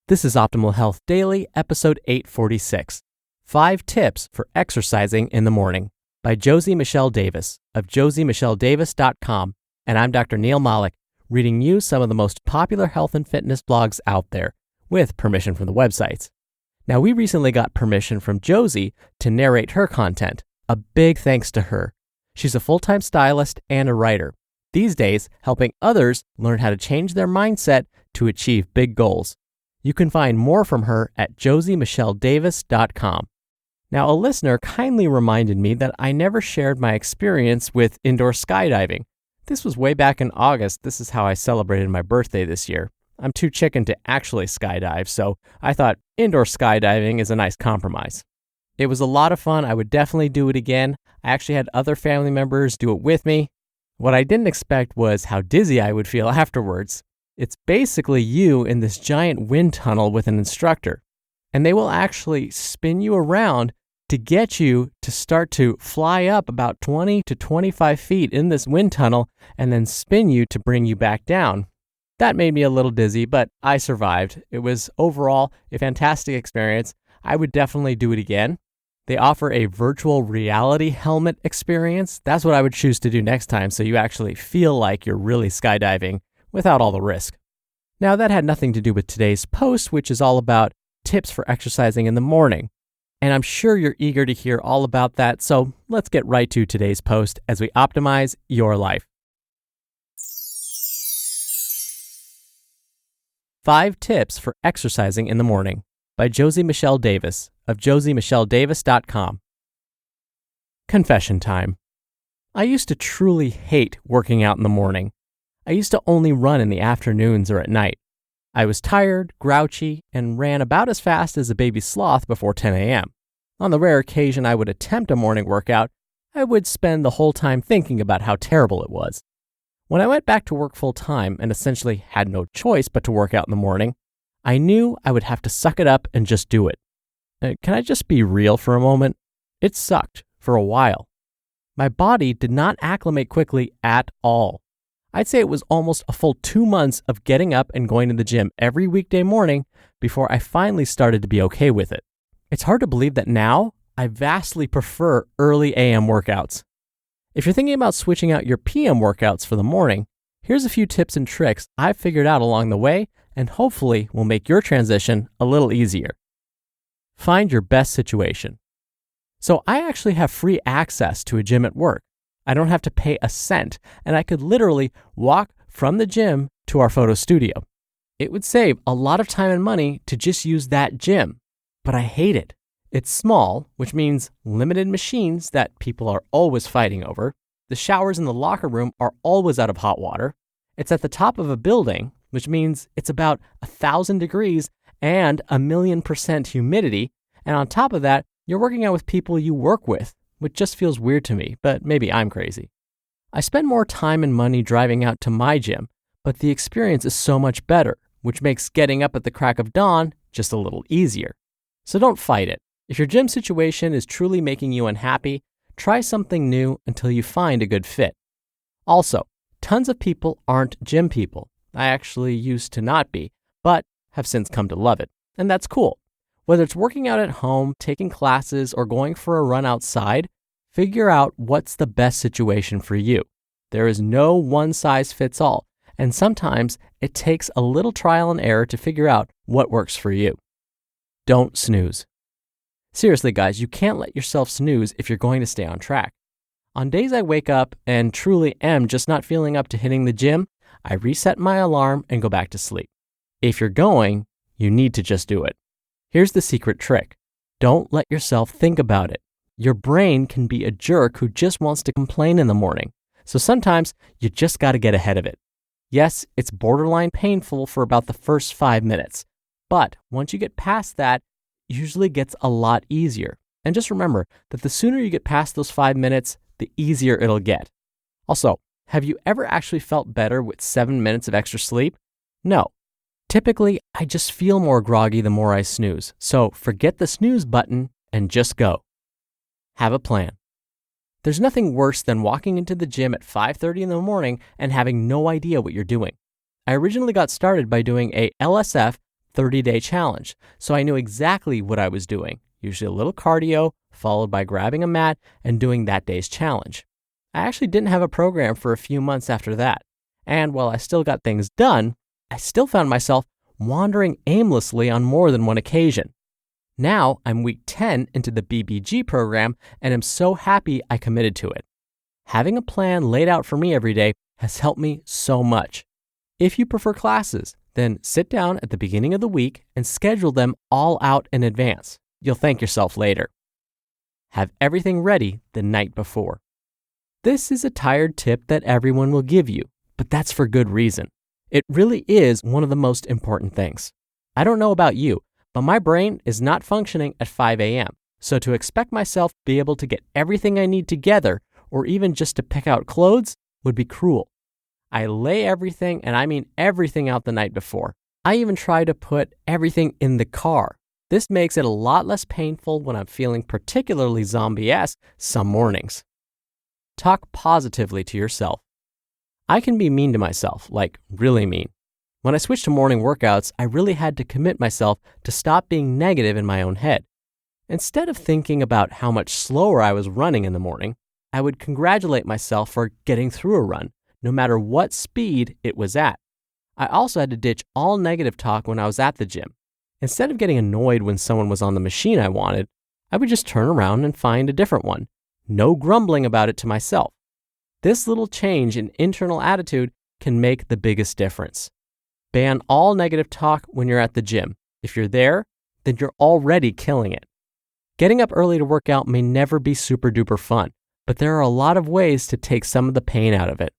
This is Optimal Health Daily, episode 846, 5 Tips for Exercising in the Morning by Josie Michelle Davis of josiemichelledavis.com, and I'm Dr. Neil Malik, reading you some of the most popular health and fitness blogs out there, with permission from the websites. Now, we recently got permission from Josie to narrate her content. A big thanks to her. She's a full-time stylist and a writer, these days helping others learn how to change their mindset to achieve big goals. You can find more from her at josiemichelledavis.com. Now, a listener kindly reminded me that I never shared my experience with indoor skydiving. This was way back in August. This is how I celebrated my birthday this year. I'm too chicken to actually skydive, so I thought indoor skydiving is a nice compromise. It was a lot of fun. I would definitely do it again. I actually had other family members do it with me. What I didn't expect was how dizzy I would feel afterwards. It's basically you in this giant wind tunnel with an instructor, and they will actually spin you around to get you to start to fly up about 20 to 25 feet in this wind tunnel and then spin you to bring you back down. That made me a little dizzy, but I survived. It was overall a fantastic experience. I would definitely do it again. They offer a virtual reality helmet experience. That's what I would choose to do next time, so you actually feel like you're really skydiving without all the risk. Now, that had nothing to do with today's post, which is all about tips for exercising in the morning. And I'm sure you're eager to hear all about that, so let's get right to today's post as we optimize your life. 5 Tips for Exercising in the Morning by Josie Michelle Davis of josiemichelledavis.com. Confession time. I used to truly hate working out in the morning. I used to only run in the afternoons or at night. I was tired, grouchy, and ran about as fast as a baby sloth before 10 a.m. On the rare occasion I would attempt a morning workout, I would spend the whole time thinking about how terrible it was. When I went back to work full-time and essentially had no choice but to work out in the morning, I knew I would have to suck it up and just do it. Can I just be real for a moment? It sucked for a while. My body did not acclimate quickly at all. I'd say it was almost a full 2 months of getting up and going to the gym every weekday morning before I finally started to be okay with it. It's hard to believe that now I vastly prefer early AM workouts. If you're thinking about switching out your PM workouts for the morning, here's a few tips and tricks I've figured out along the way and hopefully will make your transition a little easier. Find your best situation. So I actually have free access to a gym at work. I don't have to pay a cent, and I could literally walk from the gym to our photo studio. It would save a lot of time and money to just use that gym, but I hate it. It's small, which means limited machines that people are always fighting over. The showers in the locker room are always out of hot water. It's at the top of a building, which means it's about 1,000 degrees and 1,000,000% humidity. And on top of that, you're working out with people you work with, which just feels weird to me, but maybe I'm crazy. I spend more time and money driving out to my gym, but the experience is so much better, which makes getting up at the crack of dawn just a little easier. So don't fight it. If your gym situation is truly making you unhappy, try something new until you find a good fit. Also, tons of people aren't gym people. I actually used to not be, but have since come to love it, and that's cool. Whether it's working out at home, taking classes, or going for a run outside, figure out what's the best situation for you. There is no one-size-fits-all, and sometimes it takes a little trial and error to figure out what works for you. Don't snooze. Seriously, guys, you can't let yourself snooze if you're going to stay on track. On days I wake up and truly am just not feeling up to hitting the gym, I reset my alarm and go back to sleep. If you're going, you need to just do it. Here's the secret trick. Don't let yourself think about it. Your brain can be a jerk who just wants to complain in the morning. So sometimes you just got to get ahead of it. Yes, it's borderline painful for about the first 5 minutes, but once you get past that, it usually gets a lot easier. And just remember that the sooner you get past those 5 minutes, the easier it'll get. Also, have you ever actually felt better with 7 minutes of extra sleep? No. Typically, I just feel more groggy the more I snooze, so forget the snooze button and just go. Have a plan. There's nothing worse than walking into the gym at 5:30 in the morning and having no idea what you're doing. I originally got started by doing a LSF 30-day challenge, so I knew exactly what I was doing, usually a little cardio, followed by grabbing a mat and doing that day's challenge. I actually didn't have a program for a few months after that, and while I still got things done, I still found myself wandering aimlessly on more than one occasion. Now I'm week 10 into the BBG program and am so happy I committed to it. Having a plan laid out for me every day has helped me so much. If you prefer classes, then sit down at the beginning of the week and schedule them all out in advance. You'll thank yourself later. Have everything ready the night before. This is a tired tip that everyone will give you, but that's for good reason. It really is one of the most important things. I don't know about you, but my brain is not functioning at 5 a.m., so to expect myself to be able to get everything I need together, or even just to pick out clothes, would be cruel. I lay everything, and I mean everything, out the night before. I even try to put everything in the car. This makes it a lot less painful when I'm feeling particularly zombie-esque some mornings. Talk positively to yourself. I can be mean to myself, like really mean. When I switched to morning workouts, I really had to commit myself to stop being negative in my own head. Instead of thinking about how much slower I was running in the morning, I would congratulate myself for getting through a run, no matter what speed it was at. I also had to ditch all negative talk when I was at the gym. Instead of getting annoyed when someone was on the machine I wanted, I would just turn around and find a different one. No grumbling about it to myself. This little change in internal attitude can make the biggest difference. Ban all negative talk when you're at the gym. If you're there, then you're already killing it. Getting up early to work out may never be super duper fun, but there are a lot of ways to take some of the pain out of it.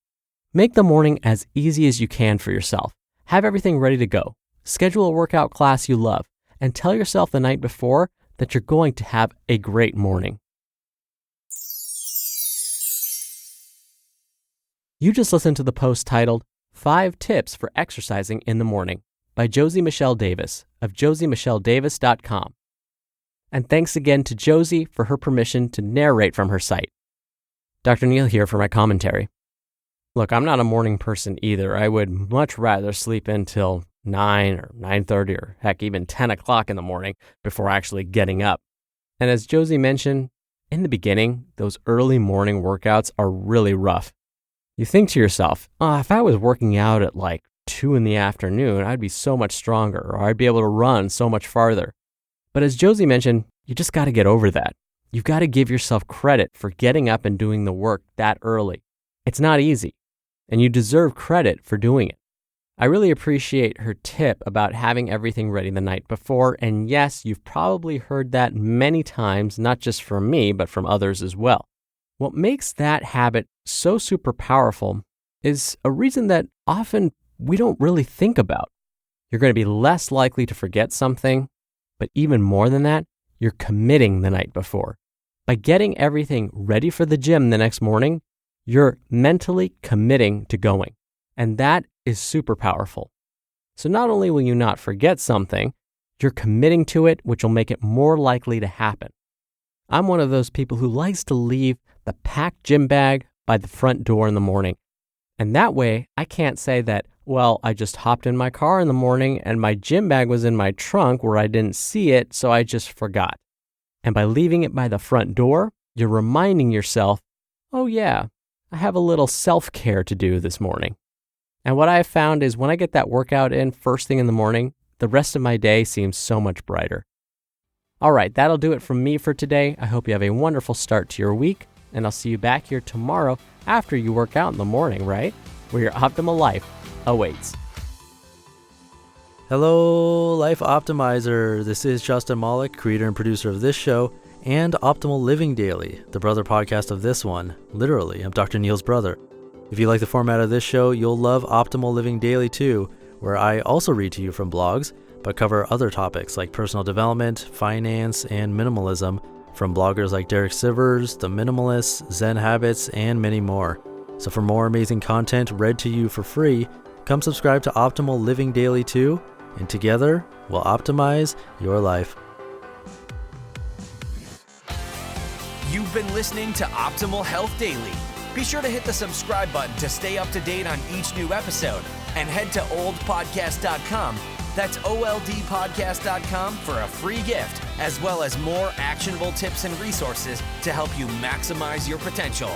Make the morning as easy as you can for yourself. Have everything ready to go. Schedule a workout class you love, and tell yourself the night before that you're going to have a great morning. You just listened to the post titled 5 Tips for Exercising in the Morning by Josie Michelle Davis of josiemichelledavis.com. And thanks again to Josie for her permission to narrate from her site. Dr. Neil here for my commentary. Look, I'm not a morning person either. I would much rather sleep until 9 or 9:30 or heck, even 10 o'clock in the morning before actually getting up. And as Josie mentioned, in the beginning, those early morning workouts are really rough. You think to yourself, if I was working out at like 2 in the afternoon, I'd be so much stronger, or I'd be able to run so much farther. But as Josie mentioned, you just got to get over that. You've got to give yourself credit for getting up and doing the work that early. It's not easy, and you deserve credit for doing it. I really appreciate her tip about having everything ready the night before, and yes, you've probably heard that many times, not just from me, but from others as well. What makes that habit so super powerful is a reason that often we don't really think about. You're going to be less likely to forget something, but even more than that, you're committing the night before. By getting everything ready for the gym the next morning, you're mentally committing to going, and that is super powerful. So not only will you not forget something, you're committing to it, which will make it more likely to happen. I'm one of those people who likes to leave the packed gym bag by the front door in the morning. And that way, I can't say that, I just hopped in my car in the morning and my gym bag was in my trunk where I didn't see it, so I just forgot. And by leaving it by the front door, you're reminding yourself, oh yeah, I have a little self-care to do this morning. And what I have found is when I get that workout in first thing in the morning, the rest of my day seems so much brighter. All right, that'll do it from me for today. I hope you have a wonderful start to your week, and I'll see you back here tomorrow after you work out in the morning, right? Where your optimal life awaits. Hello, Life Optimizer. This is Justin Malik, creator and producer of this show and Optimal Living Daily, the brother podcast of this one. Literally, I'm Dr. Neil's brother. If you like the format of this show, you'll love Optimal Living Daily too, where I also read to you from blogs, but cover other topics like personal development, finance, and minimalism from bloggers like Derek Sivers, The Minimalists, Zen Habits, and many more. So for more amazing content read to you for free, come subscribe to Optimal Living Daily too, and together we'll optimize your life. You've been listening to Optimal Health Daily. Be sure to hit the subscribe button to stay up to date on each new episode, and head to oldpodcast.com That's oldpodcast.com for a free gift, as well as more actionable tips and resources to help you maximize your potential.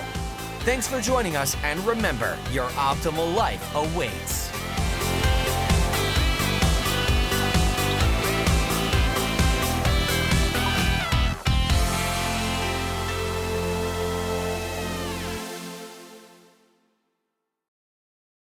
Thanks for joining us, and remember, your optimal life awaits.